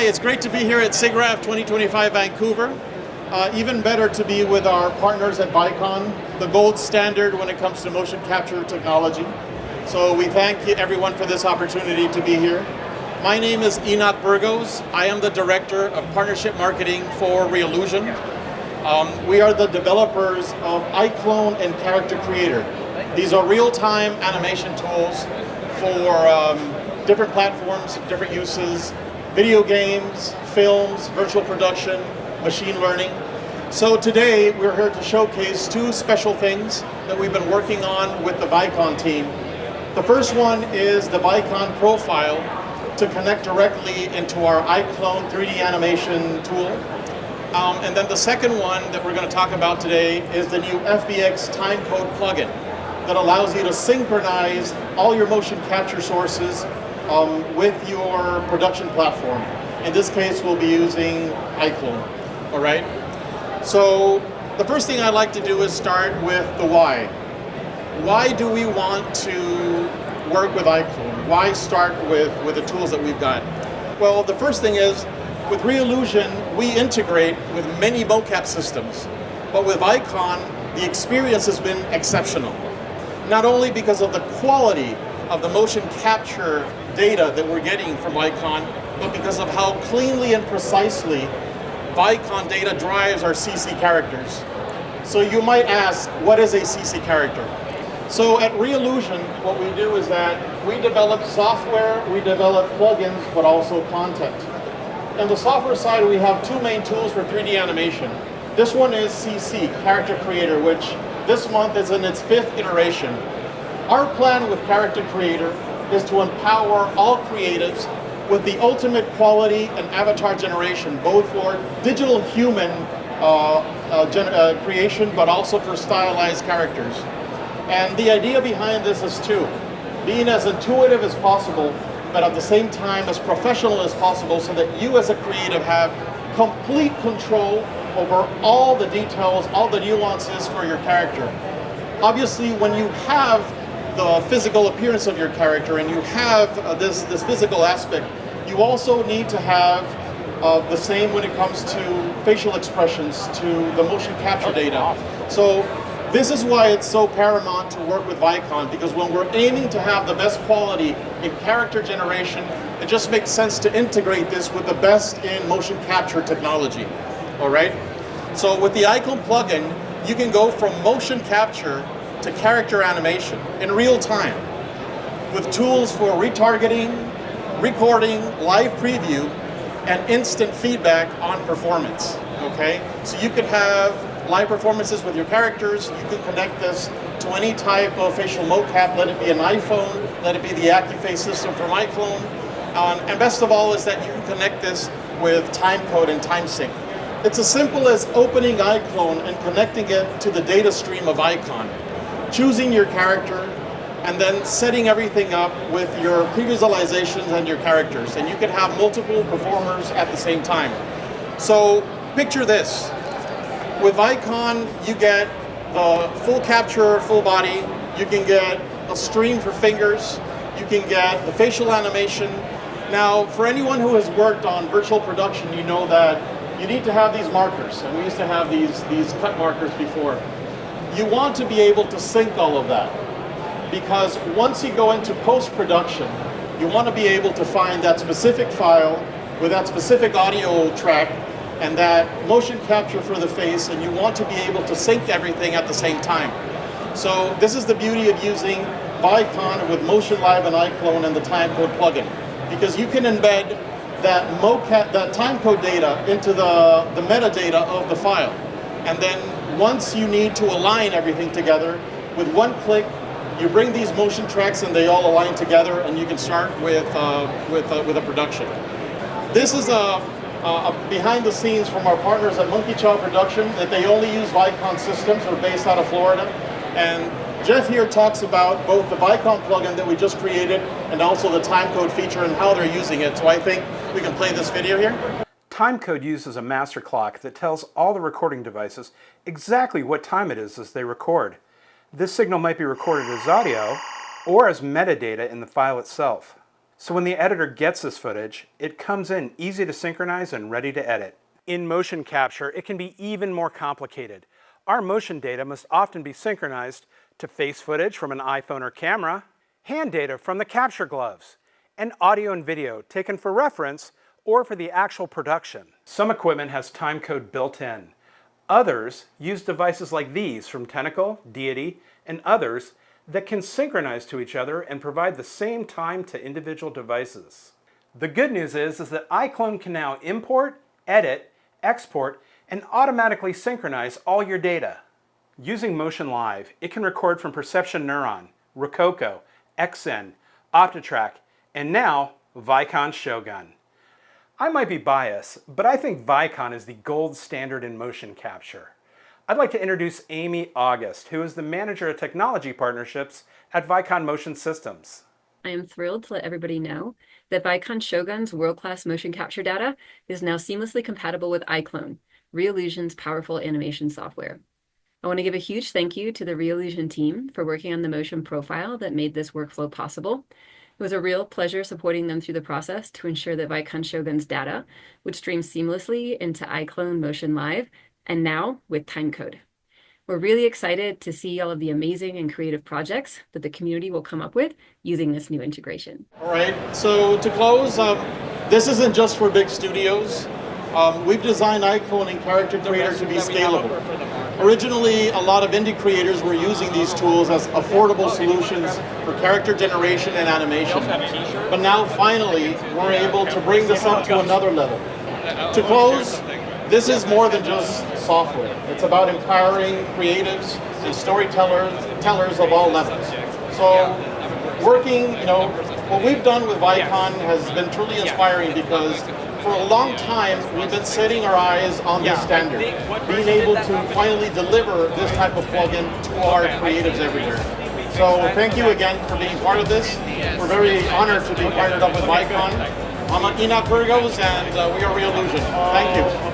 Hi, it's great to be here at SIGGRAPH 2025 Vancouver. Even better to be with our partners at Vicon, the gold standard when it comes to motion capture technology. So we thank everyone for this opportunity to be here. My name is Enoch Burgos. I am the Director of Partnership Marketing for Reallusion. We are the developers of iClone and Character Creator. These are real-time animation tools for different platforms, different uses, video games, films, virtual production, machine learning. So today we're here to showcase two special things that we've been working on with the Vicon team. The first one is the Vicon profile to connect directly into our iClone 3D animation tool. And then the second one that we're going to talk about today is the new FBX Timecode plugin that allows you to synchronize all your motion capture sources with your production platform. In this case, we'll be using iClone. All right. So the first thing I'd like to do is start with the why. Why do we want to work with iClone? Why start with the tools that we've got? Well, the first thing is, with Reallusion, we integrate with many mocap systems. But with Vicon, the experience has been exceptional. Not only because of the quality of the motion capture data that we're getting from Vicon, but because of how cleanly and precisely Vicon data drives our CC characters. So you might ask, what is a CC character? So at Reallusion, what we do is that we develop software, we develop plugins, but also content. On the software side, we have two main tools for 3D animation. This one is CC, Character Creator, which this month is in its 5th iteration. Our plan with Character Creator is to empower all creatives with the ultimate quality and avatar generation, both for digital human creation, but also for stylized characters. And the idea behind this is two: being as intuitive as possible, but at the same time as professional as possible, so that you as a creative have complete control over all the details, all the nuances for your character. Obviously, when you have the physical appearance of your character and you have this physical aspect, you also need to have the same when it comes to facial expressions, to the motion capture data. So this is why it's so paramount to work with Vicon, because when we're aiming to have the best quality in character generation, it just makes sense to integrate this with the best in motion capture technology. All right? So with the iClone plugin, you can go from motion capture to character animation in real time with tools for retargeting, recording, live preview, and instant feedback on performance. Okay? So you could have live performances with your characters. You can connect this to any type of facial mocap, let it be an iPhone, let it be the AccuFace system from iClone. And best of all is that you can connect this with Timecode and Timesync. It's as simple as opening iClone and connecting it to the data stream of Vicon, choosing your character, and then setting everything up with your pre-visualizations and your characters. And you can have multiple performers at the same time. So picture this. With Vicon, you get the full capture, full body. You can get a stream for fingers. You can get the facial animation. Now, for anyone who has worked on virtual production, you know that you need to have these markers. And we used to have these cut markers before. You want to be able to sync all of that, because once you go into post-production, you want to be able to find that specific file with that specific audio track and that motion capture for the face, and you want to be able to sync everything at the same time. So this is the beauty of using Vicon with Motion Live and iClone and the Timecode plugin, because you can embed that timecode data into the metadata of the file. And then once you need to align everything together, with one click, you bring these motion tracks and they all align together, and you can start with a production. This is a behind the scenes from our partners at Monkey Chow Production, that they only use Vicon systems. They're based out of Florida. And Jeff here talks about both the Vicon plugin that we just created and also the Timecode feature and how they're using it. So I think we can play this video here. Timecode uses a master clock that tells all the recording devices exactly what time it is as they record. This signal might be recorded as audio or as metadata in the file itself. So when the editor gets this footage, it comes in easy to synchronize and ready to edit. In motion capture, it can be even more complicated. Our motion data must often be synchronized to face footage from an iPhone or camera, hand data from the capture gloves, and audio and video taken for reference or for the actual production. Some equipment has timecode built in. Others use devices like these from Tentacle, Deity, and others that can synchronize to each other and provide the same time to individual devices. The good news is that iClone can now import, edit, export, and automatically synchronize all your data. Using Motion Live, it can record from Perception Neuron, Rococo, XN, OptiTrack, and now Vicon Shogun. I might be biased, but I think Vicon is the gold standard in motion capture. I'd like to introduce Amy August, who is the Manager of Technology Partnerships at Vicon Motion Systems. I am thrilled to let everybody know that Vicon Shogun's world-class motion capture data is now seamlessly compatible with iClone, Reallusion's powerful animation software. I want to give a huge thank you to the Reallusion team for working on the motion profile that made this workflow possible. It was a real pleasure supporting them through the process to ensure that Vicon Shogun's data would stream seamlessly into iClone Motion Live, and now with Timecode. We're really excited to see all of the amazing and creative projects that the community will come up with using this new integration. All right, so to close, this isn't just for big studios. We've designed iClone and Character Creator to be scalable. Originally, a lot of indie creators were using these tools as affordable solutions for character generation and animation. But now, finally, we're able to bring this up to another level. To close, this is more than just software. It's about empowering creatives and storytellers of all levels. So, what we've done with Vicon has been truly inspiring because for a long time, we've been setting our eyes on this standard, being able to finally deliver this type of plugin to our creatives everywhere. So thank you again for being part of this. We're very honored to be partnered up with Vicon. I'm Enoch Burgos, and we are Reallusion. Thank you.